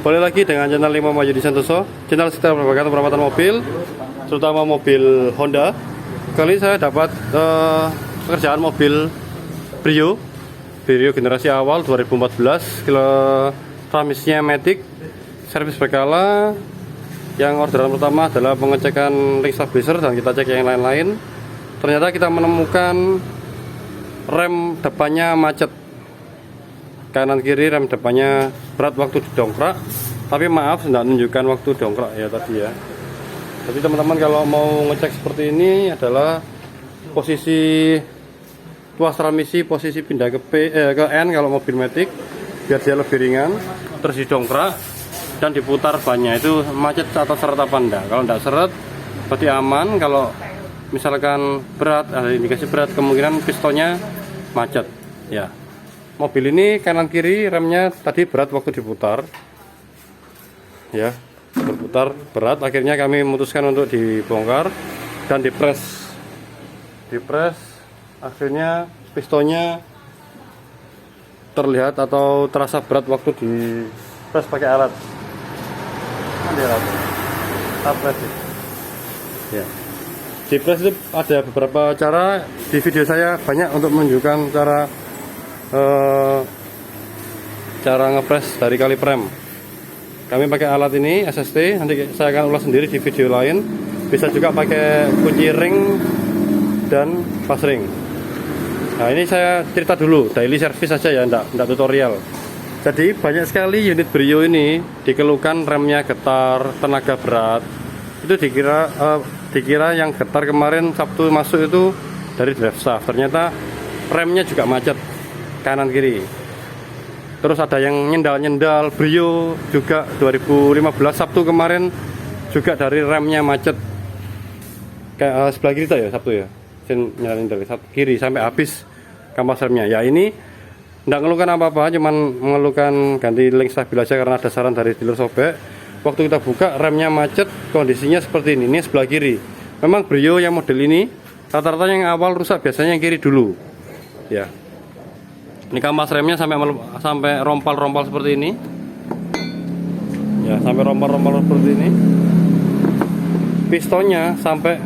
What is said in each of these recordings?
Kembali lagi dengan channel Imam Wahyudi Santoso, channel sekitar perawatan mobil, terutama mobil Honda. Kali ini saya dapat pekerjaan mobil Brio generasi awal 2014, transmisinya Matic, servis berkala. Yang orderan pertama adalah pengecekan ring stabilizer dan kita cek yang lain-lain. Ternyata kita menemukan rem depannya macet, kanan kiri rem depannya berat waktu didongkrak, tapi maaf tidak menunjukkan waktu dongkrak ya tadi ya. Jadi teman-teman kalau mau ngecek seperti ini adalah posisi tuas transmisi, posisi pindah ke N kalau mobil Matic biar dia lebih ringan, terus didongkrak dan diputar bannya, itu macet atau seret apa enggak. Kalau enggak seret berarti aman. Kalau misalkan berat, ada indikasi berat, kemungkinan pistonnya macet ya. Mobil ini kanan kiri remnya tadi berat waktu diputar ya, berputar berat. Akhirnya kami memutuskan untuk dibongkar dan dipres, akhirnya pistonnya terlihat atau terasa berat waktu dipres pakai alat. Ya, dipres itu ada beberapa cara, di video saya banyak untuk menunjukkan cara ngepres dari kaliper rem. Kami pakai alat ini SST, nanti saya akan ulas sendiri di video lain. Bisa juga pakai kunci ring dan pas ring. Nah, ini saya cerita dulu daily service saja ya, enggak tutorial. Jadi banyak sekali unit Brio ini dikeluhkan remnya getar, tenaga berat. Itu dikira yang getar kemarin Sabtu masuk itu dari drive shaft, ternyata remnya juga macet kanan kiri. Terus ada yang nyendal Brio juga 2015 Sabtu kemarin juga dari remnya macet kayak sebelah kiri ya Sabtu ya, nyalain dari kiri sampai habis kampas remnya. Ya ini enggak ngeluhkan apa-apa, cuman mengeluhkan ganti link stabil aja karena ada saran dari dealer sobek. Waktu kita buka remnya macet, kondisinya seperti ini sebelah kiri. Memang Brio yang model ini rata-rata yang awal rusak biasanya yang kiri dulu ya. Ini kampas remnya sampai rompal-rompal seperti ini ya, sampai rompal-rompal seperti ini. Pistonnya sampai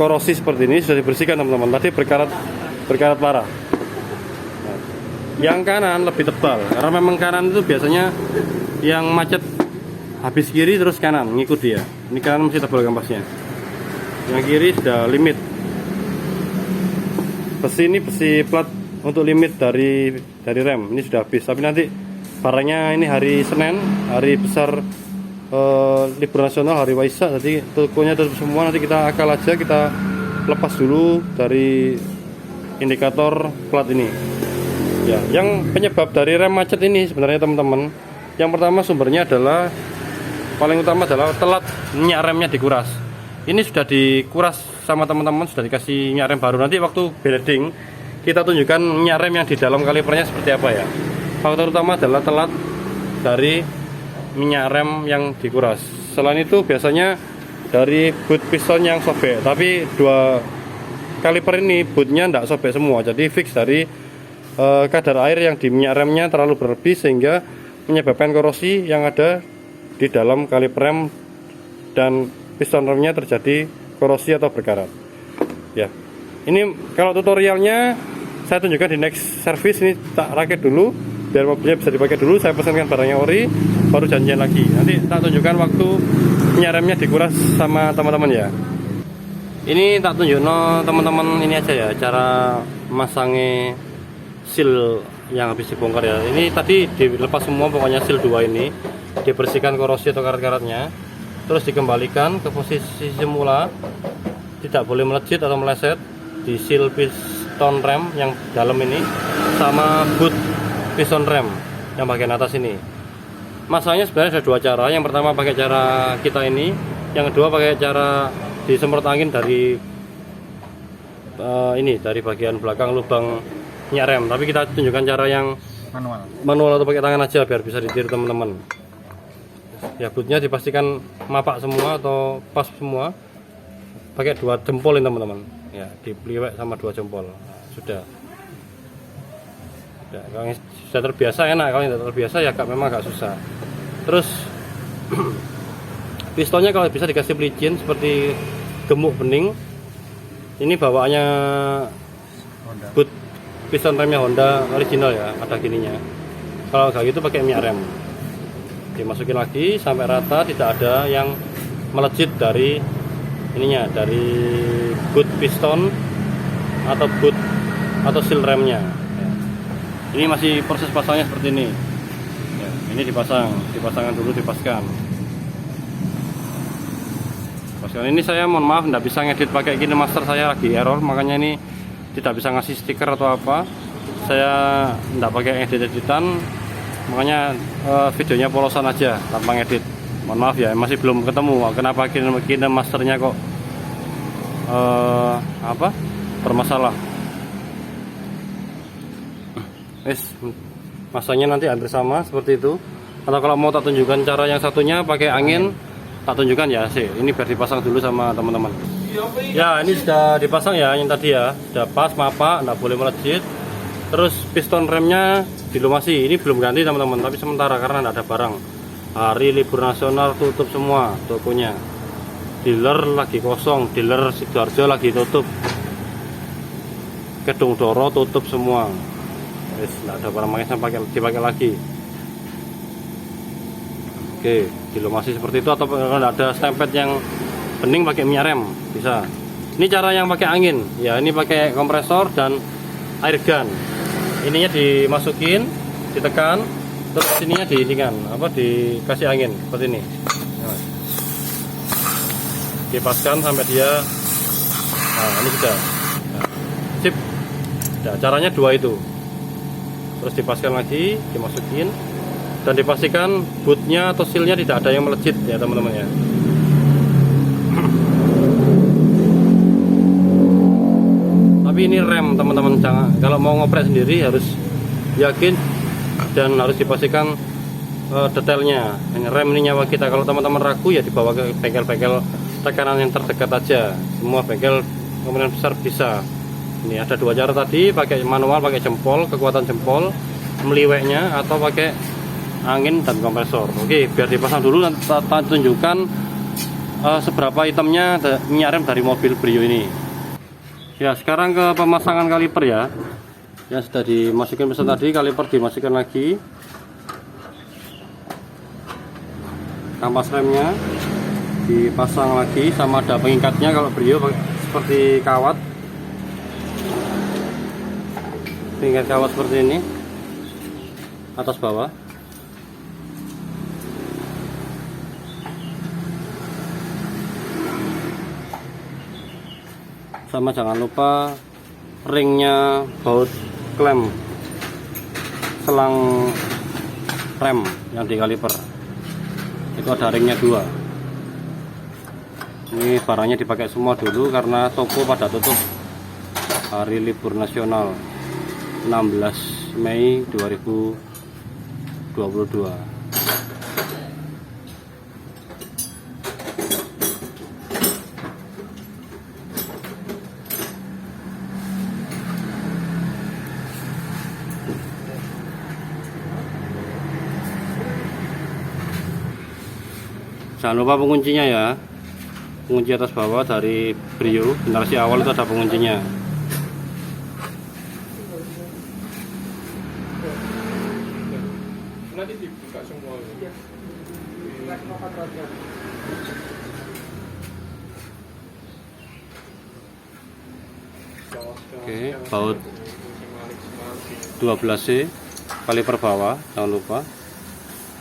korosi seperti ini, sudah dibersihkan teman-teman. Tadi berkarat parah. Nah, yang kanan lebih tebal karena memang kanan itu biasanya yang macet habis kiri terus kanan ngikut dia. Ini kanan masih tebal kampasnya, yang kiri sudah limit. Besi ini besi plat untuk limit dari rem ini sudah habis, tapi nanti barangnya ini hari Senin, hari besar libur nasional, hari Waisak, jadi tokonya tutup semua. Nanti kita akal aja, kita lepas dulu dari indikator plat ini ya. Yang penyebab dari rem macet ini sebenarnya teman-teman, yang pertama sumbernya adalah, paling utama adalah telat minyak remnya dikuras. Ini sudah dikuras sama teman-teman, sudah dikasih minyak rem baru. Nanti waktu bedding kita tunjukkan minyak rem yang di dalam kalipernya seperti apa ya. Faktor utama adalah telat dari minyak rem yang dikuras. Selain itu biasanya dari boot piston yang sobek, tapi dua kaliper ini bootnya tidak sobek semua, jadi fix dari kadar air yang di minyak remnya terlalu berlebih sehingga menyebabkan korosi yang ada di dalam kaliper rem dan piston remnya terjadi korosi atau berkarat ya. Ini kalau tutorialnya saya tunjukkan di next service. Ini tak rakit dulu biar mobilnya bisa dipakai dulu. Saya pesankan barangnya ori, baru janjian lagi. Nanti tak tunjukkan waktu minyak remnya dikuras sama teman-teman ya. Ini tak tunjukkan teman-teman ini aja ya, cara masangnya seal yang habis dibongkar ya. Ini tadi dilepas semua, pokoknya seal 2 ini dibersihkan korosi atau karat-karatnya, terus dikembalikan ke posisi semula, tidak boleh melejit atau meleset. Di seal piston rem yang dalam ini sama boot piston rem yang bagian atas ini. Masanya sebenarnya ada dua cara. Yang pertama pakai cara kita ini, yang kedua pakai cara disemprot angin dari ini, dari bagian belakang lubang minyak rem. Tapi kita tunjukkan cara yang manual atau pakai tangan aja biar bisa ditiru teman-teman ya. Bootnya dipastikan mapak semua atau pas semua, pakai 2 jempol ini teman-teman ya, dipeliwek sama 2 jempol. Nah, sudah kalau sudah terbiasa enak, kalau tidak terbiasa ya memang agak susah. Terus pistonnya kalau bisa dikasih pelicin seperti gemuk bening. Ini bawaannya Honda. boot piston remnya Honda original ya, ada gininya. Kalau nggak gitu pakai minyak rem. Dimasukin lagi sampai rata, tidak ada yang melejit dari ininya, dari boot piston atau boot atau seal remnya. Ini masih proses pasangnya seperti ini. Ya, ini dipasangkan dulu, dipaskan. Ini saya mohon maaf tidak bisa ngedit pakai KineMaster, saya lagi error, makanya ini tidak bisa ngasih stiker atau apa. Saya tidak pakai edit-editan, makanya videonya polosan aja tanpa ngedit. Mohon maaf ya, masih belum ketemu kenapa KineMasternya kok bermasalah. Masanya nanti hampir sama seperti itu. Atau kalau mau tak tunjukkan cara yang satunya pakai angin, tak tunjukkan ya sih. Ini biar dipasang dulu sama teman-teman. Ya, ini sudah dipasang ya, yang tadi ya, sudah pas mapa, nggak boleh melejit. Terus piston remnya dilumasi. Ini belum ganti teman-teman, tapi sementara karena nggak ada barang. Hari libur nasional tutup semua tokonya. Dealer lagi kosong, dealer Sidoarjo lagi tutup. Kedung Doro tutup semua. Nggak ada barang makanya dipakai lagi. Oke, dilumasi seperti itu, atau kalau ada stempet yang bening pakai minyak rem bisa. Ini cara yang pakai angin ya, ini pakai kompresor dan air gun. Ininya dimasukin, ditekan, terus sininya diisikan dikasih angin seperti ini. Nah, dipaskan sampai dia, nah ini sudah, nah, sip. Nah, caranya dua itu, terus dipaskan lagi, dimasukin dan dipastikan bootnya atau sealnya tidak ada yang melejit ya teman-teman ya. Tapi ini rem teman-teman, jangan, kalau mau ngoprek sendiri harus yakin dan harus dipastikan detailnya. Ini rem ini nyawa kita. Kalau teman-teman ragu ya dibawa ke bengkel-bengkel tekanan yang terdekat aja. Semua bengkel kemungkinan besar bisa. Ini ada dua cara tadi, pakai manual, pakai jempol, kekuatan jempol meliweknya, atau pakai angin dan kompresor. Oke, biar dipasang dulu nanti tunjukkan seberapa hitamnya minyak rem dari mobil Brio ini. Ya, sekarang ke pemasangan kaliper ya. Yang sudah dimasukin pesan tadi, kaliper dimasukkan lagi. Kampas remnya dipasang lagi, sama ada pengikatnya kalau Brio seperti kawat. Pengikat kawat seperti ini, atas bawah. Sama jangan lupa ringnya baut klem selang rem yang di kaliper itu ada ringnya 2. Ini barangnya dipakai semua dulu karena toko pada tutup hari libur nasional 16 Mei 2022. Jangan lupa penguncinya ya, pengunci atas bawah dari Brio generasi awal itu ada penguncinya. Nanti dibuka semua. Oke, baut 12C kaliper bawah, jangan lupa.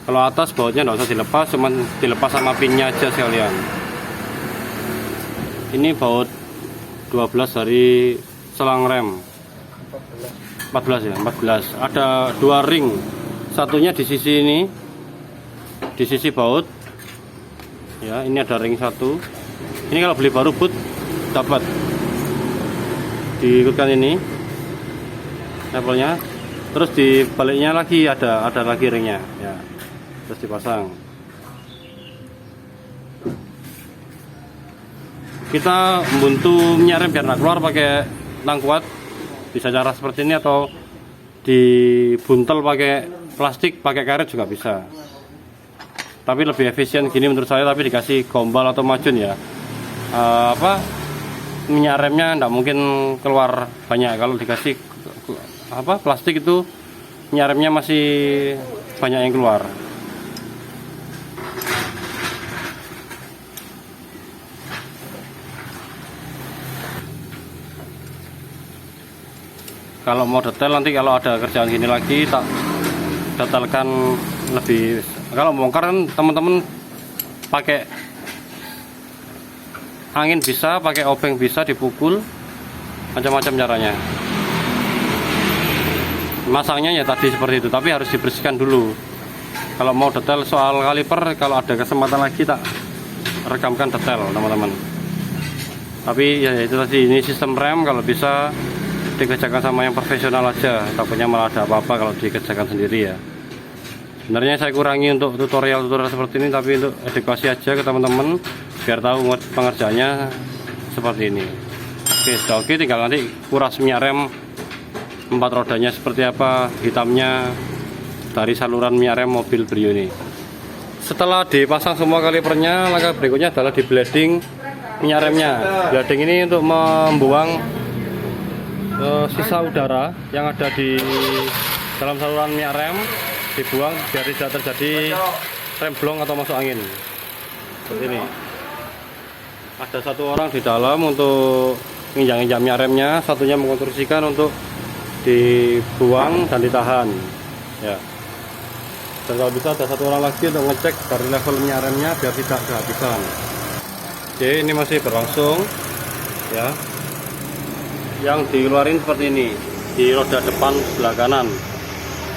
Kalau atas bautnya nggak usah dilepas, cuman dilepas sama pinnya aja sekalian. Ini baut 12 dari selang rem 14 ya, 14. Ada 2 ring, satunya di sisi ini, di sisi baut ya. Ini ada ring 1. Ini kalau beli baru boot dapat diikutkan ini levelnya, terus di baliknya lagi ada lagi ringnya ya, terus dipasang. Kita membuntu minyak rem biar nggak keluar pakai tang kuat, bisa cara seperti ini, atau dibuntel pakai plastik, pakai karet juga bisa. tapi lebih efisien gini menurut saya, tapi dikasih gombal atau macun ya. Minyak remnya nggak mungkin keluar banyak. Kalau dikasih plastik itu minyak remnya masih banyak yang keluar. Kalau mau detail nanti kalau ada kerjaan gini lagi tak detailkan lebih. Kalau bongkar kan teman-teman pakai angin bisa, pakai obeng bisa, dipukul, macam-macam caranya. Masangnya ya tadi seperti itu, tapi harus dibersihkan dulu. Kalau mau detail soal kaliper, kalau ada kesempatan lagi tak rekamkan detail teman-teman. Tapi ya itu tadi, ini sistem rem kalau bisa dikerjakan sama yang profesional aja, takutnya malah ada apa-apa kalau dikerjakan sendiri ya. Sebenarnya saya kurangi untuk tutorial seperti ini, tapi untuk edukasi aja ke teman-teman biar tahu pengerjaannya seperti ini. Oke, sudah oke, tinggal nanti kuras minyak rem 4 rodanya seperti apa hitamnya dari saluran minyak rem mobil Brio ini. Setelah dipasang semua kalipernya, langkah berikutnya adalah di blading minyak remnya. Blading ini untuk membuang sisa udara yang ada di dalam saluran minyak rem, dibuang biar tidak terjadi remblong atau masuk angin. Seperti ini. Ada satu orang di dalam untuk menginjak-injak minyak remnya, satunya mengkonstruksikan untuk dibuang dan ditahan. Ya. Dan kalau bisa ada satu orang lagi untuk ngecek dari level minyak remnya biar tidak kehabisan. Oke, ini masih berlangsung. Ya. Yang dikeluarin seperti ini di roda depan sebelah kanan,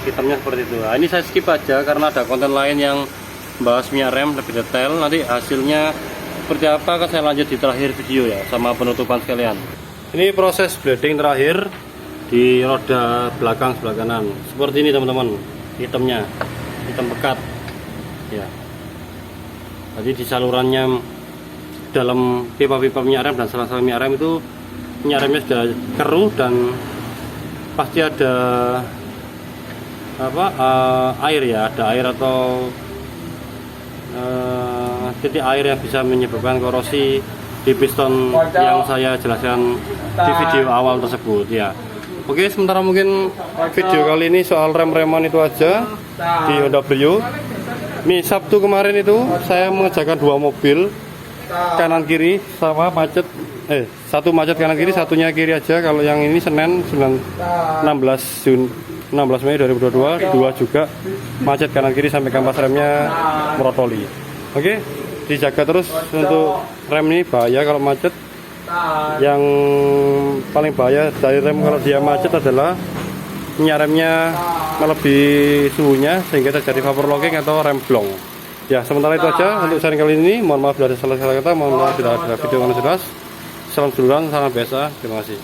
hitamnya seperti itu. Nah, ini saya skip aja karena ada konten lain yang bahas minyak rem lebih detail. Nanti hasilnya seperti apa akan saya lanjut di terakhir video ya, sama penutupan sekalian. Ini proses blading terakhir di roda belakang sebelah kanan seperti ini teman-teman, hitamnya hitam pekat ya. Jadi di salurannya dalam pipa-pipa minyak rem dan sela-sela minyak rem itu minyak remnya sudah keruh dan pasti ada air ya, ada air atau titik air yang bisa menyebabkan korosi di piston yang saya jelaskan di video awal tersebut ya. Oke, sementara mungkin video kali ini soal rem-reman itu aja di Honda Brio. Nih, Sabtu kemarin itu saya mengerjakan 2 mobil kanan kiri sama macet. Satu macet kanan kiri, satunya kiri aja. Kalau yang ini Senin 16 Mei 2022, 2 juga macet kanan kiri sampai kampas remnya merotoli. Oke, dijaga terus untuk rem ini, bahaya kalau macet. Yang paling bahaya dari rem kalau dia macet adalah minyak remnya melebihi suhunya sehingga terjadi vapor locking atau rem blong. Ya, sementara itu aja untuk sharing kali ini. Mohon maaf bila ada salah kata, mohon maaf bila ada video yang jelas. Salam seduluran, salam biasa, terima kasih.